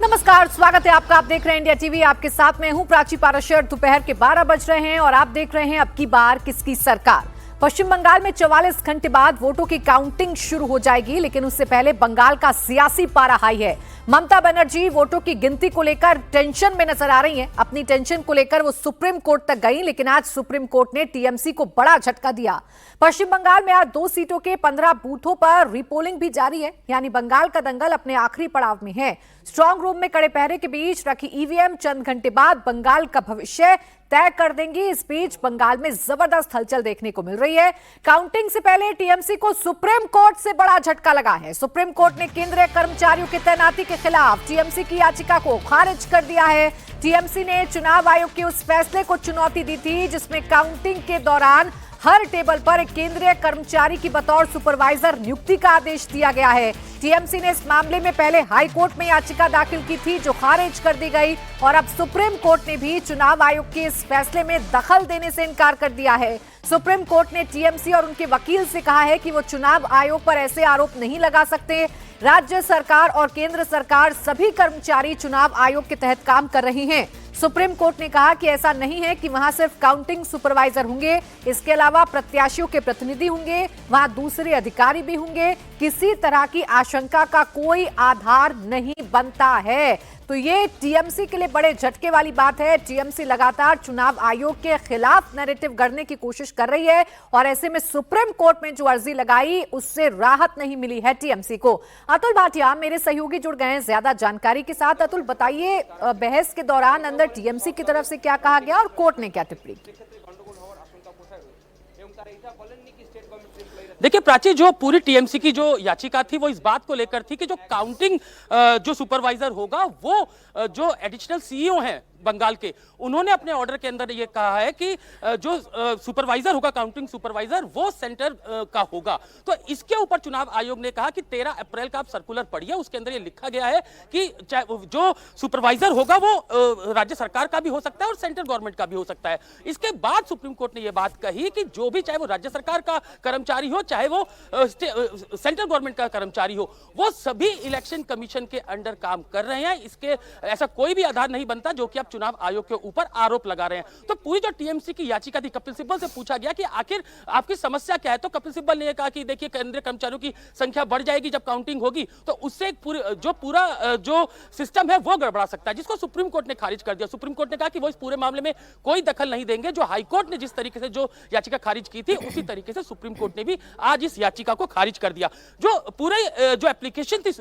नमस्कार, स्वागत है आपका। आप देख रहे हैं इंडिया टीवी। आपके साथ में हूं प्राची पाराशर। दोपहर के 12 बज रहे हैं और आप देख रहे हैं अब की बार किसकी सरकार। पश्चिम बंगाल में 44 घंटे बाद वोटों की काउंटिंग शुरू हो जाएगी, लेकिन उससे पहले बंगाल का सियासी पारा हाई है। ममता बनर्जी वोटों की गिनती को लेकर टेंशन में नजर आ रही हैं। अपनी टेंशन को लेकर वो सुप्रीम कोर्ट तक गई, लेकिन आज सुप्रीम कोर्ट ने टीएमसी को बड़ा झटका दिया। पश्चिम बंगाल में आज 2 सीटों के 15 बूथों पर रीपोलिंग भी जारी है, यानी बंगाल का दंगल अपने आखिरी पड़ाव में है। स्ट्रांग रूम में कड़े पहरे के बीच रखी ईवीएम चंद घंटे बाद बंगाल का भविष्य तय कर देंगी। इस बीच बंगाल में जबरदस्त हलचल देखने को मिल रही है। काउंटिंग से पहले टीएमसी को सुप्रीम कोर्ट से बड़ा झटका लगा है। सुप्रीम कोर्ट ने केंद्रीय कर्मचारियों की तैनाती के खिलाफ टीएमसी की याचिका को खारिज कर दिया है। टीएमसी ने चुनाव आयोग के उस फैसले को चुनौती दी थी जिसमें काउंटिंग के दौरान हर टेबल पर एक केंद्रीय कर्मचारी की बतौर सुपरवाइजर नियुक्ति का आदेश दिया गया है। टीएमसी ने इस मामले में पहले हाई कोर्ट में याचिका दाखिल की थी, जो खारिज कर दी गई, और अब सुप्रीम कोर्ट ने भी चुनाव आयोग के इस फैसले में दखल देने से इनकार कर दिया है। सुप्रीम कोर्ट ने टीएमसी और उनके वकील से कहा है कि वो चुनाव आयोग पर ऐसे आरोप नहीं लगा सकते। राज्य सरकार और केंद्र सरकार सभी कर्मचारी चुनाव आयोग के तहत काम कर रही हैं। सुप्रीम कोर्ट ने कहा कि ऐसा नहीं है कि वहां सिर्फ काउंटिंग सुपरवाइजर होंगे, इसके अलावा प्रत्याशियों के प्रतिनिधि होंगे, वहां दूसरे अधिकारी भी होंगे। किसी तरह की आशंका का कोई आधार नहीं बनता है। तो ये टीएमसी के लिए बड़े झटके वाली बात है। टीएमसी लगातार चुनाव आयोग के खिलाफ नैरेटिव गढ़ने की कोशिश कर रही है और ऐसे में सुप्रीम कोर्ट में जो अर्जी लगाई उससे राहत नहीं मिली है टीएमसी को। अतुल भाटिया मेरे सहयोगी जुड़ गए हैं ज्यादा जानकारी के साथ। अतुल, बताइए, बहस के दौरान अंदर टीएमसी की तरफ से क्या कहा गया और कोर्ट ने क्या टिप्पणी की? देखिए प्राची, जो पूरी टीएमसी की जो याचिका थी वो इस बात को लेकर थी कि जो काउंटिंग जो सुपरवाइजर होगा वो जो एडिशनल सीईओ हैं बंगाल के, उन्होंने अपने ऑर्डर के अंदर ये कहा है कि जो सुपरवाइजर होगा, काउंटिंग सुपरवाइजर, वो सेंटर का होगा। तो इसके ऊपर चुनाव आयोग ने कहा कि 13 अप्रैल का आप सर्कुलर पढ़िए, उसके अंदर ये लिखा गया है कि जो सुपरवाइजर होगा वो राज्य सरकार का भी हो सकता है और सेंट्रल गवर्नमेंट का भी हो सकता है। इसके बाद सुप्रीम कोर्ट ने यह बात कही कि जो भी, चाहे वो राज्य सरकार का कर्मचारी हो, चाहे वो सेंट्रल गवर्नमेंट का कर्मचारी हो, वो सभी इलेक्शन कमीशन के अंडर काम कर रहे हैं। इसके ऐसा कोई भी आधार नहीं बनता जो कि आप चुनाव आयोग के ऊपर आरोप लगा रहे हैं। तो पूरी जो टीएमसी की याचिका थी, कपिल सिब्बल से पूछा गया कि आखिर आपकी समस्या क्या है। तो कपिल सिब्बल ने यह कहा कि देखिए, केंद्रीय कर्मचारियों की संख्या बढ़ जाएगी जब काउंटिंग होगी, तो उससे पूरा जो सिस्टम है वो गड़बड़ा सकता है, जिसको सुप्रीम कोर्ट ने खारिज कर दिया। सुप्रीम कोर्ट ने कहा कि वो इस पूरे मामले में कोई दखल नहीं देंगे। जो हाई कोर्ट ने जिस तरीके से जो याचिका खारिज की थी, उसी तरीके से सुप्रीम कोर्ट ने भी आज इस याचिका को खारिज कर दिया। जो पूरे जो एप्लीकेशन थी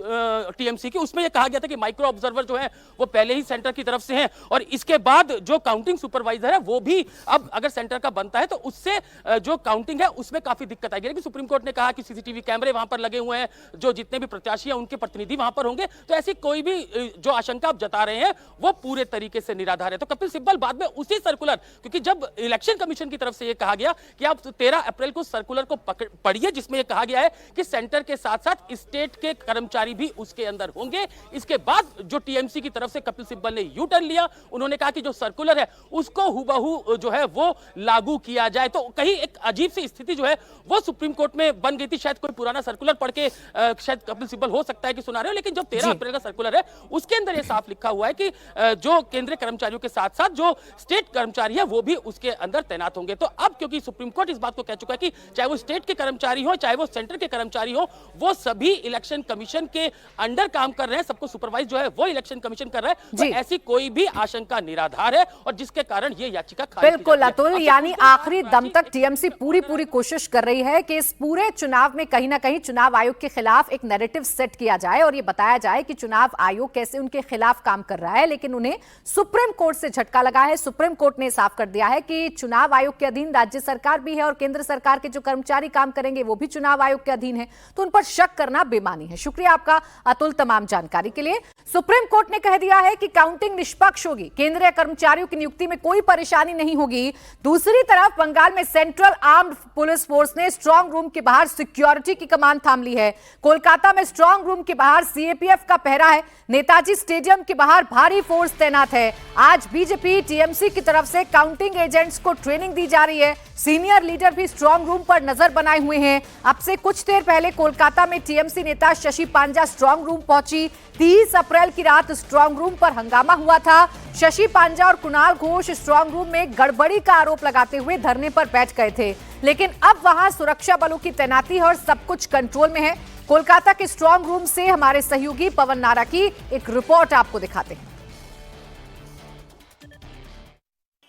टीएमसी की, उसमें यह कहा गया था कि माइक्रो ऑब्जर्वर जो है वो पहले ही सेंटर की तरफ से हैं, और इसके बाद जो काउंटिंग सुपरवाइजर है वो भी अब अगर सेंटर का बनता है तो उससे जो काउंटिंग है उसमें काफी दिक्कत आएगी। लेकिन सुप्रीम कोर्ट ने कहा कि सीसीटीवी कैमरे वहां पर लगे हुए हैं, जो जितने भी प्रत्याशी हैं उनके प्रतिनिधि वहां पर होंगे, तो ऐसी कोई भी जो आशंका आप जता रहे हैं वो पूरे तरीके से निराधार है। तो कपिल सिब्बल बाद में उसी सर्कुलर, क्योंकि जब इलेक्शन कमीशन की तरफ से यह कहा गया कि आप 13 अप्रैल को सर्कुलर को पढ़िए, जिसमें यह कहा गया है कि सेंटर के साथ साथ स्टेट के कर्मचारी भी उसके अंदर होंगे। इसके बाद जो टीएमसी की तरफ से कपिल सिब्बल ने यू टर्न लिया, उन्होंने कहा कि जो सर्कुलर है उसको हुबहू जो है वो लागू किया जाए। तो कहीं एक अजीब सी स्थिति जो है वो सुप्रीम कोर्ट में बन गई थी। शायद कोई पुराना सर्कुलर पढ़ के शायद कपिल सिब्बल हो सकता है कि सुना रहे हो, लेकिन जो 13 अप्रैल का सर्कुलर है उसके अंदर ये साफ लिखा हुआ है कि जो केंद्रीय कर्मचारियों के साथ साथ जो स्टेट कर्मचारी है वो भी उसके अंदर तैनात होंगे। तो अब क्योंकि सुप्रीम कोर्ट इस बात को कह चुका है कि चाहे वो स्टेट के कर्मचारी हो, चाहे वो सेंटर के कर्मचारी हो, वो सभी इलेक्शन कमीशन के अंडर काम कर रहे हैं, सबको सुपरवाइज जो है वो इलेक्शन कमीशन कर रहा है, तो ऐसी कोई भी आशंका निराधार है और जिसके कारण ये याचिका खारिज। बिल्कुल अतुल, यानी आखिरी दम तक टीएमसी पूरी कोशिश कर रही है कि इस पूरे चुनाव में कहीं ना कहीं चुनाव आयोग के खिलाफ एक नैरेटिव सेट किया जाए और ये बताया जाए कि चुनाव आयोग कैसे उनके खिलाफ काम कर रहा है। लेकिन उन्हें सुप्रीम कोर्ट से झटका लगा है। सुप्रीम कोर्ट ने साफ कर दिया है कि चुनाव आयोग के अधीन राज्य सरकार भी है और केंद्र सरकार के जो कर्मचारी काम करेंगे वो भी चुनाव आयोग के अधीन है, तो उन पर शक करना बेमानी है। शुक्रिया आपका अतुल तमाम जानकारी के लिए। सुप्रीम कोर्ट ने कह दिया है कि काउंटिंग निष्पक्ष होगी। होगी, केंद्रीय कर्मचारियों की नियुक्ति में कोई परेशानी नहीं होगी। दूसरी तरफ बंगाल में सेंट्रल आर्म्ड पुलिस फोर्स ने स्ट्रांग रूम के बाहर सिक्योरिटी की कमान थाम ली है। कोलकाता में स्ट्रांग रूम के बाहर सीएपीएफ का पहरा है। नेताजी स्टेडियम के बाहर भारी फोर्स तैनात है। आज बीजेपी टीएमसी की तरफ से काउंटिंग एजेंट्स को ट्रेनिंग दी जा रही है। सीनियर लीडर भी स्ट्रांग रूम पर नजर बनाए हुए हैं। अब से कुछ देर पहले कोलकाता में टीएमसी नेता शशि पांजा स्ट्रांग रूम पहुंची। 30 अप्रैल की रात स्ट्रांग रूम पर हंगामा हुआ था। शशि पांजा और कुणाल घोष स्ट्रांग रूम में गड़बड़ी का आरोप लगाते हुए धरने पर बैठ गए थे, लेकिन अब वहां सुरक्षा बलों की तैनाती है और सब कुछ कंट्रोल में है। कोलकाता के स्ट्रांग रूम से हमारे सहयोगी पवन नारा की एक रिपोर्ट आपको दिखाते हैं।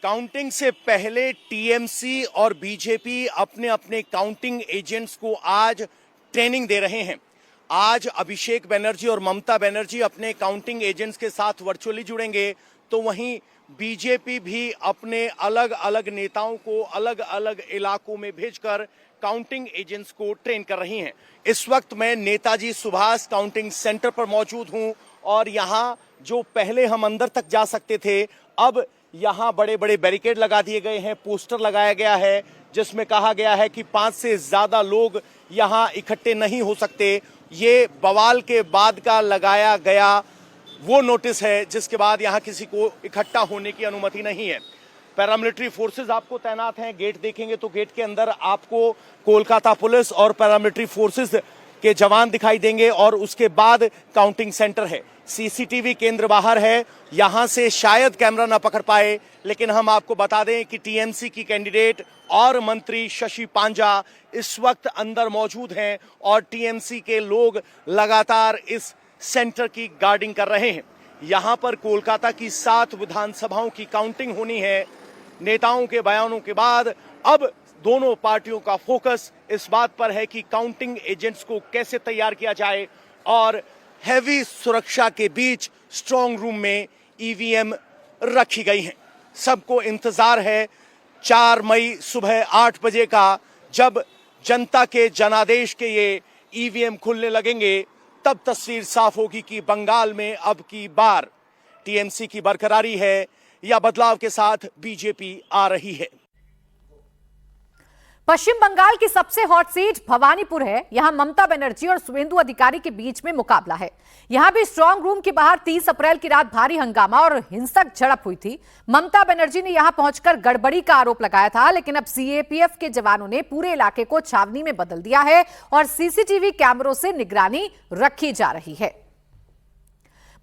काउंटिंग से पहले टीएमसी और बीजेपी अपने अपने काउंटिंग एजेंट्स को आज ट्रेनिंग दे रहे हैं। आज अभिषेक बनर्जी और ममता बनर्जी अपने काउंटिंग एजेंट्स के साथ वर्चुअली जुड़ेंगे, तो वहीं बीजेपी भी अपने अलग अलग नेताओं को अलग अलग इलाकों में भेजकर काउंटिंग एजेंट्स को ट्रेन कर रही हैं। इस वक्त मैं नेताजी सुभाष काउंटिंग सेंटर पर मौजूद हूं और यहां जो पहले हम अंदर तक जा सकते थे, अब यहां बड़े बड़े बैरिकेड लगा दिए गए हैं, पोस्टर लगाया गया है जिसमें कहा गया है कि 5 से ज्यादा लोग यहां इकट्ठे नहीं हो सकते। ये बवाल के बाद का लगाया गया वो नोटिस है जिसके बाद यहां किसी को इकट्ठा होने की अनुमति नहीं है। पैरामिलिट्री फोर्सेस आपको तैनात हैं। गेट देखेंगे तो गेट के अंदर आपको कोलकाता पुलिस और पैरामिलिट्री फोर्सेस के जवान दिखाई देंगे और उसके बाद काउंटिंग सेंटर है। सीसीटीवी केंद्र बाहर है, यहां से शायद कैमरा ना पकड़ पाए, लेकिन हम आपको बता दें कि टीएमसी की कैंडिडेट और मंत्री शशि पांजा इस वक्त अंदर मौजूद हैं और टीएमसी के लोग लगातार इस सेंटर की गार्डिंग कर रहे हैं। यहां पर कोलकाता की 7 विधानसभाओं की काउंटिंग होनी है। नेताओं के बयानों के बाद अब दोनों पार्टियों का फोकस इस बात पर है कि काउंटिंग एजेंट्स को कैसे तैयार किया जाए और हैवी सुरक्षा के बीच स्ट्रांग रूम में ईवीएम रखी गई हैं। सबको इंतजार है 4 मई सुबह 8 बजे का, जब जनता के जनादेश के ये ईवीएम खुलने लगेंगे, तब तस्वीर साफ होगी कि बंगाल में अब की बार टीएमसी की बरकरारी है या बदलाव के साथ बीजेपी आ रही है। पश्चिम बंगाल की सबसे हॉट सीट भवानीपुर है। यहां ममता बनर्जी और शुवेंदु अधिकारी के बीच में मुकाबला है। यहां भी स्ट्रांग रूम के बाहर 30 अप्रैल की रात भारी हंगामा और हिंसक झड़प हुई थी। ममता बनर्जी ने यहां पहुंचकर गड़बड़ी का आरोप लगाया था, लेकिन अब सीएपीएफ के जवानों ने पूरे इलाके को छावनी में बदल दिया है और सीसीटीवी कैमरों से निगरानी रखी जा रही है।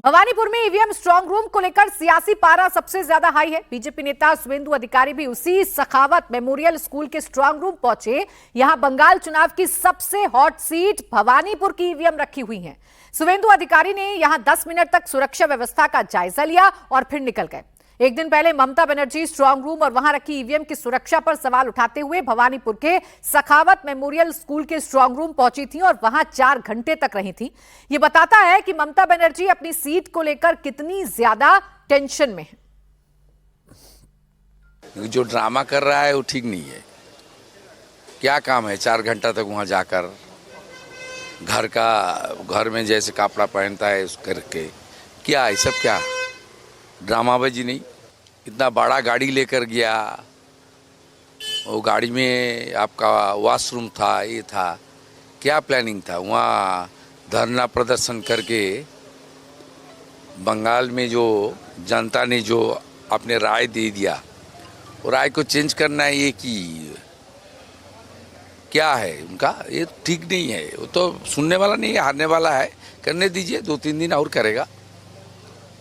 भवानीपुर में ईवीएम स्ट्रांग रूम को लेकर सियासी पारा सबसे ज्यादा हाई है। बीजेपी नेता शुवेंदु अधिकारी भी उसी सखावत मेमोरियल स्कूल के स्ट्रांग रूम पहुंचे। यहां बंगाल चुनाव की सबसे हॉट सीट भवानीपुर की ईवीएम रखी हुई है। शुवेंदु अधिकारी ने यहां 10 मिनट तक सुरक्षा व्यवस्था का जायजा लिया और फिर निकल गए। एक दिन पहले ममता बनर्जी स्ट्रांग रूम और वहां रखी ईवीएम की सुरक्षा पर सवाल उठाते हुए भवानीपुर के सखावत मेमोरियल स्कूल के स्ट्रांग रूम पहुंची थी और वहां 4 घंटे तक रही थी। ये बताता है कि ममता बनर्जी अपनी सीट को लेकर कितनी ज्यादा टेंशन में है। जो ड्रामा कर रहा है वो ठीक नहीं है। क्या काम है 4 घंटा तक वहां जाकर घर में जैसे कपड़ा पहनता है उस करके, क्या है सब, क्या ड्रामाबाजी नहीं। इतना बड़ा गाड़ी लेकर गया, वो गाड़ी में आपका वॉशरूम था, ये था, क्या प्लानिंग था। वहाँ धरना प्रदर्शन करके बंगाल में जो जनता ने जो अपने राय दे दिया, वो राय को चेंज करना है, ये कि क्या है उनका, ये ठीक नहीं है। वो तो सुनने वाला नहीं है, हारने वाला है। करने दीजिए, 2-3 दिन और करेगा।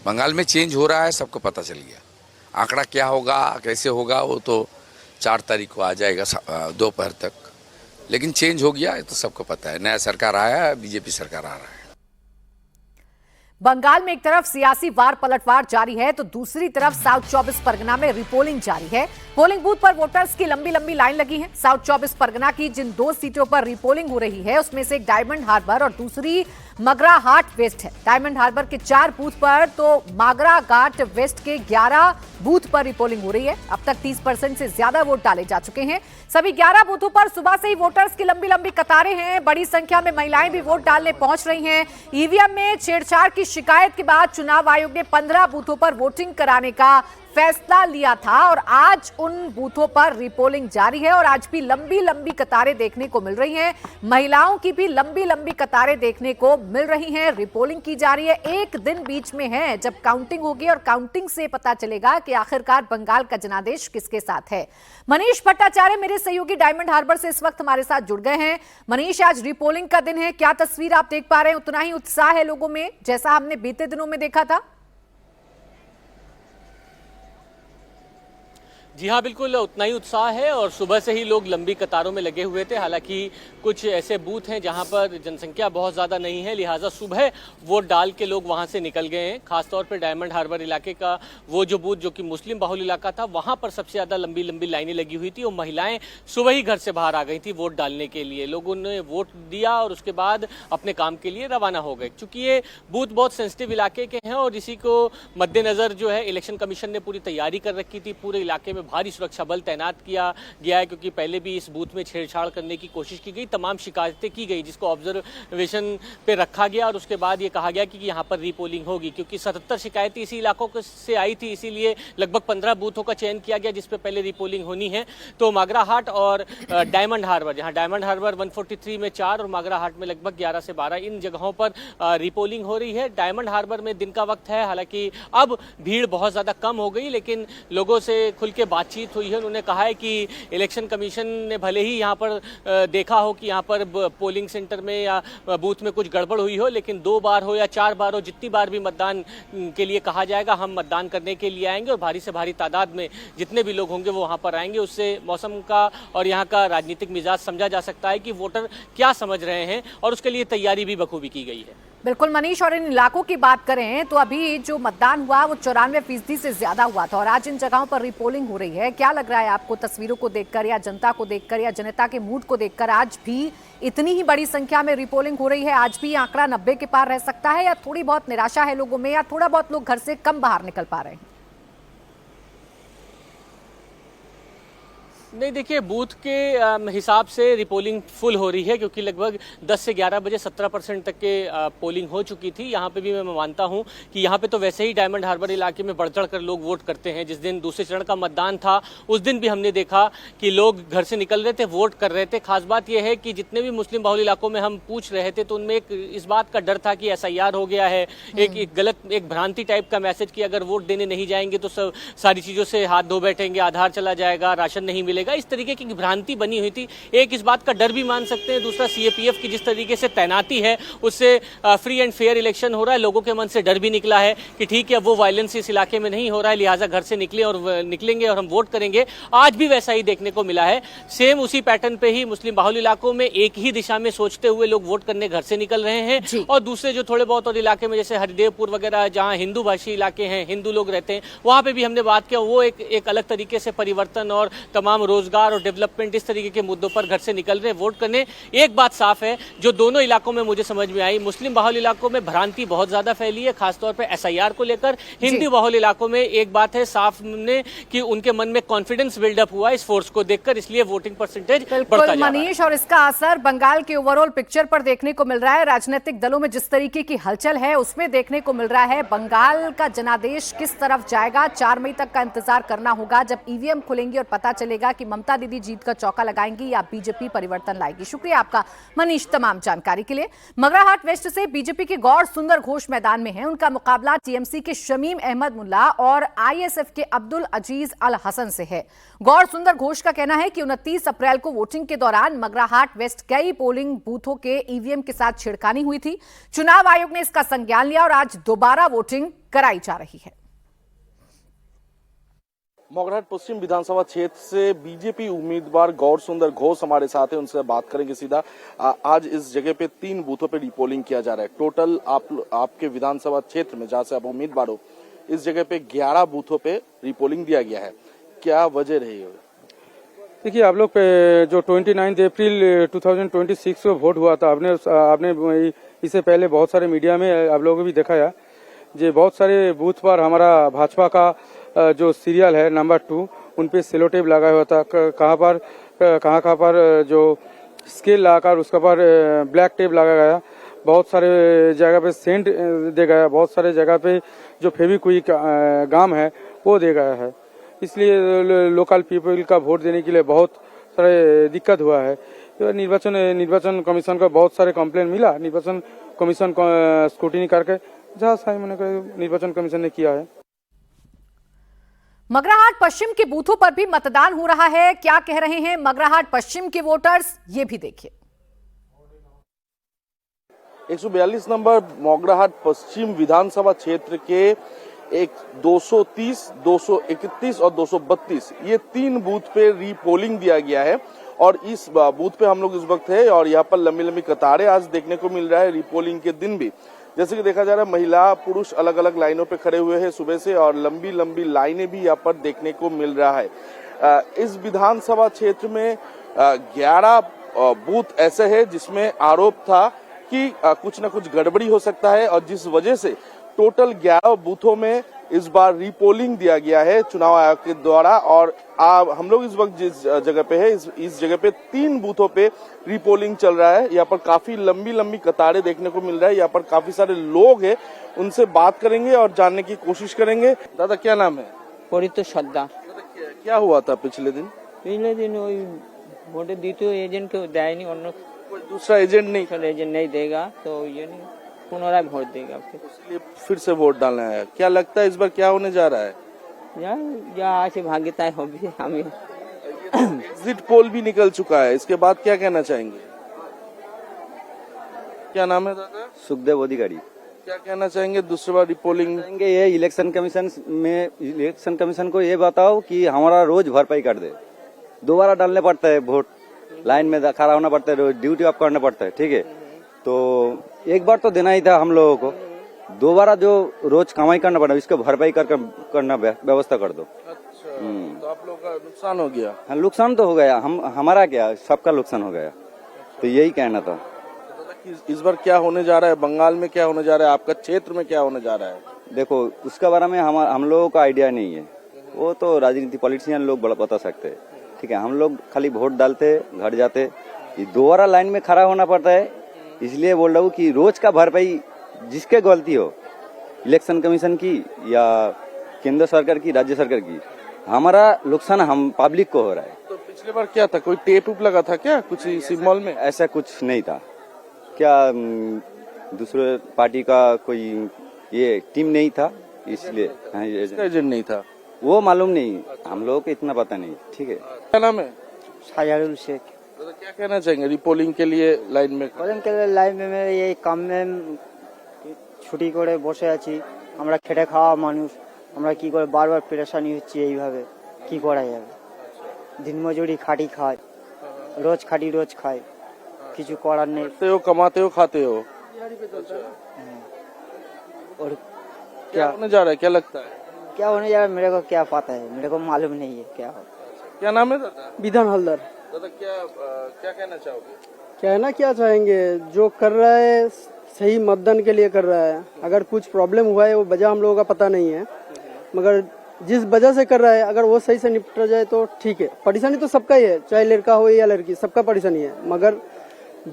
बंगाल में चेंज हो रहा है, सबको पता चल गया। आंकड़ा क्या होगा, कैसे होगा, वो तो 4 तारीख को आ जाएगा दोपहर तक, लेकिन चेंज हो गया, ये तो सबको पता है। नया सरकार आया है, बीजेपी सरकार आ रहा है। बंगाल में एक तरफ सियासी वार पलटवार जारी है तो दूसरी तरफ साउथ 24 परगना में रिपोलिंग जारी है। पोलिंग बूथ पर वोटर्स की लंबी लंबी लाइन लगी है। साउथ 24 परगना की जिन 2 सीटों पर रिपोलिंग हो रही है उसमें से एक डायमंड हार्बर और दूसरी मगरा हाट वेस्ट है। डायमंड हार्बर के 4 बूथ पर तो मागरा घाट वेस्ट के 11 बूथ पर रिपोलिंग हो रही है। अब तक 30% से ज्यादा वोट डाले जा चुके हैं। सभी 11 बूथों पर सुबह से ही वोटर्स की लंबी लंबी कतारें हैं। बड़ी संख्या में महिलाएं भी वोट डालने पहुंच रही हैं। ईवीएम में छेड़छाड़ की शिकायत के बाद चुनाव आयोग ने 15 बूथों पर वोटिंग कराने का फैसला लिया था और आज उन बूथों पर रिपोलिंग जारी है और आज भी लंबी लंबी कतारें देखने को मिल रही हैं। महिलाओं की भी लंबी लंबी कतारें देखने को मिल रही हैं। रिपोलिंग की जा रही है। एक दिन बीच में है जब काउंटिंग होगी और काउंटिंग से पता चलेगा कि आखिरकार बंगाल का जनादेश किसके साथ है। मनीष भट्टाचार्य मेरे सहयोगी डायमंड हार्बर से इस वक्त हमारे साथ जुड़ गए हैं। मनीष, आज रिपोलिंग का दिन है, क्या तस्वीर आप देख पा रहे हैं? उतना ही उत्साह है लोगों में जैसा हमने बीते दिनों में देखा था? जी हाँ, बिल्कुल उतना ही उत्साह है और सुबह से ही लोग लंबी कतारों में लगे हुए थे। हालांकि कुछ ऐसे बूथ हैं जहां पर जनसंख्या बहुत ज़्यादा नहीं है, लिहाजा सुबह वोट डाल के लोग वहां से निकल गए हैं। खासतौर पर डायमंड हार्बर इलाके का वो जो बूथ जो कि मुस्लिम बाहुल इलाका था, वहां पर सबसे ज़्यादा लंबी लंबी लाइनें लगी हुई थी और महिलाएं सुबह ही घर से बाहर आ गई थी वोट डालने के लिए। लोगों ने वोट दिया और उसके बाद अपने काम के लिए रवाना हो गए। चूँकि ये बूथ बहुत सेंसिटिव इलाके के हैं और इसी को मद्देनज़र जो है इलेक्शन कमीशन ने पूरी तैयारी कर रखी थी। पूरे इलाके में भारी सुरक्षा बल तैनात किया गया है क्योंकि पहले भी इस बूथ में छेड़छाड़ करने की कोशिश की गई, तमाम शिकायतें की गई जिसको ऑब्जर्वेशन पे रखा गया और उसके बाद ये कहा गया कि यहाँ पर रीपोलिंग होगी। क्योंकि 77 शिकायतें इसी इलाकों से आई थी, इसीलिए लगभग 15 बूथों का चयन किया गया जिसपे पहले रीपोलिंग होनी है। तो मागराहाट और डायमंड हार्बर, जहाँ डायमंड हार्बर 143 में 4 और मागराहाट में लगभग 11 से 12 इन जगहों पर रीपोलिंग हो रही है। डायमंड हार्बर में दिन का वक्त है, हालांकि अब भीड़ बहुत ज़्यादा कम हो गई, लेकिन लोगों से खुल के बातचीत हुई है। उन्होंने कहा है कि इलेक्शन कमीशन ने भले ही यहाँ पर देखा हो कि यहाँ पर पोलिंग सेंटर में या बूथ में कुछ गड़बड़ हुई हो, लेकिन 2 बार हो या 4 बार हो, जितनी बार भी मतदान के लिए कहा जाएगा हम मतदान करने के लिए आएंगे और भारी से भारी तादाद में जितने भी लोग होंगे वो वहाँ पर आएंगे। उससे मौसम का और यहाँ का राजनीतिक मिजाज समझा जा सकता है कि वोटर क्या समझ रहे हैं और उसके लिए तैयारी भी बखूबी की गई है। बिल्कुल मनीष, और इन इलाकों की बात करें तो अभी जो मतदान हुआ वो 94% से ज्यादा हुआ था और आज इन जगहों पर रिपोलिंग हो रही है। क्या लग रहा है आपको तस्वीरों को देखकर या जनता को देखकर या जनता के मूड को देखकर, आज भी इतनी ही बड़ी संख्या में रिपोलिंग हो रही है? आज भी आंकड़ा 90 के पार रह सकता है या थोड़ी बहुत निराशा है लोगों में या थोड़ा बहुत लोग घर से कम बाहर निकल पा रहे हैं? नहीं, देखिए बूथ के हिसाब से रिपोलिंग फुल हो रही है क्योंकि लगभग 10 से 11 बजे 17% तक के पोलिंग हो चुकी थी। यहाँ पे भी मैं मानता हूँ कि यहाँ पे तो वैसे ही डायमंड हार्बर इलाके में बढ़ चढ़ कर लोग वोट करते हैं। जिस दिन दूसरे चरण का मतदान था उस दिन भी हमने देखा कि लोग घर से निकल रहे थे, वोट कर रहे थे। खास बात यह है कि जितने भी मुस्लिम बाहुल इलाकों में हम पूछ रहे थे तो उनमें एक इस बात का डर था कि SIR हो गया है, एक गलत एक भ्रांति टाइप का मैसेज कि अगर वोट देने नहीं जाएंगे तो सब सारी चीज़ों से हाथ धो बैठेंगे, आधार चला जाएगा, राशन नहीं मिलेगा, इस तरीके की भ्रांति बनी हुई थी। एक इस बात का डर भी मान सकते हैं, दूसरा CAPF की जिस तरीके से तैनाती है उससे फ्री एंड फेयर इलेक्शन हो रहा है। लोगों के मन से डर भी निकला है कि ठीक है वो वायलेंस इस इलाके में नहीं हो रहा है, लिहाजा घर से निकले और निकलेंगे और हम वोट करेंगे। आज भी वैसा ही देखने को मिला है। सेम उसी पैटर्न पे ही मुस्लिम बाहुल इलाकों में एक ही दिशा में सोचते हुए लोग वोट करने घर से निकल रहे हैं और दूसरे जो थोड़े बहुत और इलाके में जैसे हरिदेवपुर वगैरह जहाँ हिंदू भाषी इलाके हैं, हिंदू लोग रहते हैं, वहाँ पे भी हमने बात किया। वो एक अलग तरीके से परिवर्तन और तमाम रोजगार और डेवलपमेंट इस तरीके के मुद्दों पर घर से निकल रहे वोट करने। एक बात साफ है जो दोनों इलाकों में मुझे समझ में आई, मुस्लिम बाहुल इलाकों में भ्रांति बहुत ज्यादा फैली है खासतौर पर SIR को लेकर। हिंदू बाहुल इलाकों में एक बात है साफ ने कि उनके मन में कॉन्फिडेंस बिल्डअप हुआ इस फोर्स को देखकर, इसलिए वोटिंग परसेंटेज बढ़ता जा रहा है। मनीष, और इसका असर बंगाल के ओवरऑल पिक्चर पर देखने को मिल रहा है। राजनीतिक दलों में जिस तरीके की हलचल है उसमें देखने को मिल रहा है। बंगाल का जनादेश किस तरफ जाएगा, 4 मई तक का इंतजार करना होगा जब EVM खुलेंगी और पता चलेगा कि ममता दीदी जीत का चौका लगाएंगी या बीजेपी परिवर्तन लाएगी। शुक्रिया आपका मनीष तमाम जानकारी के लिए। मगराहाट वेस्ट से बीजेपी के गौर सुंदर घोष मैदान में हैं। उनका मुकाबला TMC के शमीम अहमद मुल्ला और ISF के अब्दुल अजीज अल हसन से है। गौर सुंदर घोष का कहना है कि 29 अप्रैल को वोटिंग के दौरान मगराहाट वेस्ट कई पोलिंग बूथों के EVM के साथ छिड़खानी हुई थी। चुनाव आयोग ने इसका संज्ञान लिया और आज दोबारा वोटिंग कराई जा रही है। मगराहाट पश्चिम विधानसभा क्षेत्र से बीजेपी उम्मीदवार गौर सुंदर घोष हमारे साथ हैं, उनसे बात करेंगे सीधा। आज इस जगह पे 3 बूथों पे रिपोलिंग किया जा रहा है। टोटल आपके विधानसभा क्षेत्र में जहाँ से आप उम्मीदवार हो, इस जगह पे 11 बूथों पे रिपोलिंग दिया गया है, क्या वजह रही है? देखिए, आप लोग जो 29 अप्रैल 2026 को वोट हुआ था, आपने इससे पहले बहुत सारे मीडिया में आप लोगों को भी दिखाया, जो बहुत सारे बूथ पर हमारा भाजपा का जो सीरियल है नंबर 2 उन पे सेलो टेप लगा हुआ था। कहाँ पर जो स्केल लगाकर उसके पर ब्लैक टेप लगा गया बहुत सारे जगह पे सेंट दे गया, बहुत सारे जगह पे जो फेविक्विक गाम है वो दे गया है। इसलिए लोकल पीपल का वोट देने के लिए बहुत सारे दिक्कत हुआ है। तो निर्वाचन कमीशन को बहुत सारे कंप्लेंट मिला, निर्वाचन कमीशन को स्क्रूटिनी करके जहाँ सही मैंने निर्वाचन कमीशन ने किया है। मगराहाट पश्चिम के बूथों पर भी मतदान हो रहा है। क्या कह रहे हैं मगराहाट पश्चिम के वोटर्स, ये भी देखिए। 142 नंबर मोगराहाट पश्चिम विधानसभा क्षेत्र के एक 230, 231 और 232 ये 3 बूथ पे रीपोलिंग दिया गया है और इस बूथ पे हम लोग इस वक्त है और यहाँ पर लंबी लंबी कतारें आज देखने को मिल रहा है रीपोलिंग के दिन भी। जैसे कि देखा जा रहा है महिला पुरुष अलग अलग लाइनों पे खड़े हुए हैं सुबह से और लंबी लंबी लाइनें भी यहाँ पर देखने को मिल रहा है। इस विधानसभा क्षेत्र में 11 बूथ ऐसे हैं जिसमें आरोप था कि कुछ न कुछ गड़बड़ी हो सकता है और जिस वजह से टोटल 11 बूथों में इस बार रीपोलिंग दिया गया है चुनाव आयोग के द्वारा। और हम लोग इस वक्त जिस जगह पे है इस जगह पे 3 बूथों पे रीपोलिंग चल रहा है। यहाँ पर काफी लंबी लंबी कतारें देखने को मिल रहा है। यहाँ पर काफी सारे लोग हैं, उनसे बात करेंगे और जानने की कोशिश करेंगे। दादा क्या नाम है? परितो श्रद्धा। क्या हुआ था पिछले दिन? पिछले दिन वही वोट द्वितीय एजेंट को दिया नहीं, और कोई दूसरा एजेंट नहीं? एजेंट नहीं देगा तो ये नहीं पुनराय वोट देगा, इसलिए फिर से वोट डालना है। क्या लगता है इस बार क्या होने जा रहा है? या से भाग्यताएं होगी। हमें एग्जिट पोल भी निकल चुका है, इसके बाद क्या कहना चाहेंगे? क्या नाम है दादा? सुखदेव अधिकारी। क्या कहना चाहेंगे दूसरी बार रिपोलिंग? ये इलेक्शन कमीशन को ये बताओ कि हमारा रोज भरपाई कर दे। दोबारा डालने पड़ता है वोट, लाइन में खड़ा होना पड़ता है, ड्यूटी ऑफ करना पड़ता है, ठीक है। तो एक बार तो देना ही था हम लोगों को, दोबारा जो रोज कमाई करना पड़ा इसको भरपाई करना व्यवस्था कर दो। अच्छा, तो आप लोगों का नुकसान हो गया? हाँ, नुकसान तो हो गया, हमारा क्या सबका नुकसान हो गया। तो यही कहना था। इस बार क्या होने जा रहा है बंगाल में, क्या होने जा रहा है आपका क्षेत्र में, क्या होने जा रहा है? देखो उसके बारे में हम लोगों का आइडिया नहीं है, वो तो राजनीति पॉलिटिशियन लोग बता सकते हैं, ठीक है। हम लोग खाली वोट डालते घर जाते, दोबारा लाइन में खड़ा होना पड़ता है। इसलिए बोल रहा हूँ कि रोज का भरपाई जिसके गलती हो, इलेक्शन कमीशन की या केंद्र सरकार की, राज्य सरकार की, हमारा नुकसान हम पब्लिक को हो रहा है। तो पिछले बार क्या था, कोई टेप उप लगा था क्या कुछ इसी मॉल में? ऐसा कुछ नहीं था क्या? दूसरे पार्टी का कोई ये टीम नहीं था, इसलिए एजेंट नहीं था, वो मालूम नहीं, हम लोगों को इतना पता नहीं, ठीक है। क्या नाम है? शाहरुल शेख। तो क्या कहना चाहेंगे रिपोलिंग के लिए लाइन में? लाइन में এই কামে ছুটি করে বসে আছি, আমরা খেটে খাওয়া মানুষ, আমরা কি করে বারবার পেরেশানি হচ্ছে, এইভাবে কি করা যাবে? দিনমজুরি খাটি খায়, রোজ খাটি রোজ খায়, কিছু করার নেই। कमाते हो खाते हो। और क्या होने जा रहा है, क्या लगता है? क्या होने जा रहा है मेरे को क्या पता है, मेरे को मालूम नहीं है क्या हो। क्या नाम है दादा? विधान हलदर। दादा क्या कहना चाहोगे? कहना क्या चाहेंगे, जो कर रहा है सही मतदान के लिए कर रहा है। अगर कुछ प्रॉब्लम हुआ है वो वजह हम लोगों का पता नहीं है, मगर जिस वजह से कर रहा है अगर वो सही से निपटा जाए तो ठीक है। परेशानी तो सबका ही है, चाहे लड़का हो या लड़की, सबका परेशानी है। मगर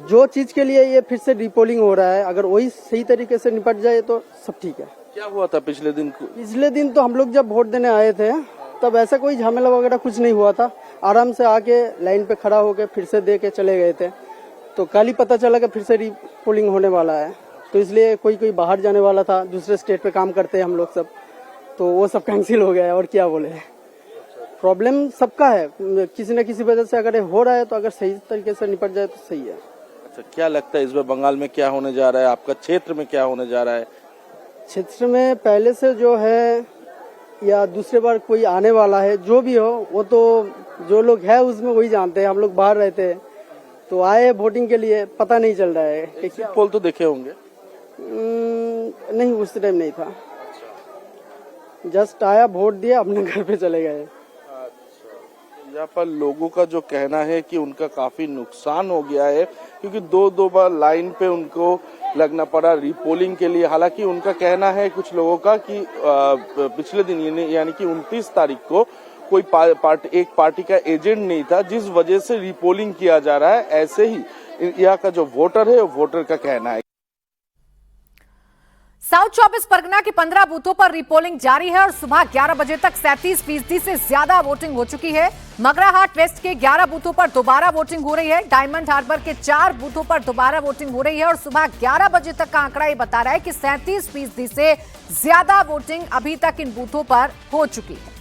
जो चीज के लिए ये फिर से रिपोलिंग हो रहा है, अगर वही सही तरीके से निपट जाए तो सब ठीक है। क्या हुआ था पिछले दिन? पिछले दिन तो हम लोग जब वोट देने आए थे तब ऐसा कोई झमेला वगैरह कुछ नहीं हुआ था, आराम से आके लाइन पे खड़ा होके फिर से दे के चले गए थे। तो कल ही पता चला कि फिर से रीपोलिंग होने वाला है, तो इसलिए कोई बाहर जाने वाला था, दूसरे स्टेट पे काम करते हैं हम लोग सब, तो वो सब कैंसिल हो गया है। और क्या बोले, प्रॉब्लम सबका है, किसी न किसी वजह से अगर हो रहा है तो अगर सही तरीके से निपट जाए तो सही है। अच्छा, क्या लगता है इस बार बंगाल में क्या होने जा रहा है, आपका क्षेत्र में क्या होने जा रहा है? क्षेत्र में पहले से जो है या दूसरे बार कोई आने वाला है, जो भी हो, वो तो जो लोग है उसमें वही जानते हैं। हम लोग बाहर रहते हैं तो आए वोटिंग के लिए, पता नहीं चल रहा है। एग्जिट पोल तो देखे होंगे? नहीं, उस टाइम नहीं था, जस्ट आया वोट दिया अपने घर पे चले गए। यहाँ पर लोगों का जो कहना है कि उनका काफी नुकसान हो गया है, क्योंकि दो बार लाइन पे उनको लगना पड़ा रिपोलिंग के लिए। हालांकि उनका कहना है कुछ लोगों का कि पिछले दिन यानी कि 29 तारीख को कोई एक पार्टी का एजेंट नहीं था, जिस वजह से रिपोलिंग किया जा रहा है। ऐसे ही यहाँ का जो वोटर है, वोटर का कहना है। साउथ 24 परगना के 15 बूथों पर रीपोलिंग जारी है और सुबह 11 बजे तक 37% से ज्यादा वोटिंग हो चुकी है। मगराहाट वेस्ट के 11 बूथों पर दोबारा वोटिंग हो रही है। डायमंड हार्बर के 4 बूथों पर दोबारा वोटिंग हो रही है और सुबह 11 बजे तक का आंकड़ा ये बता रहा है कि 37% से ज्यादा वोटिंग अभी तक इन बूथों पर हो चुकी है।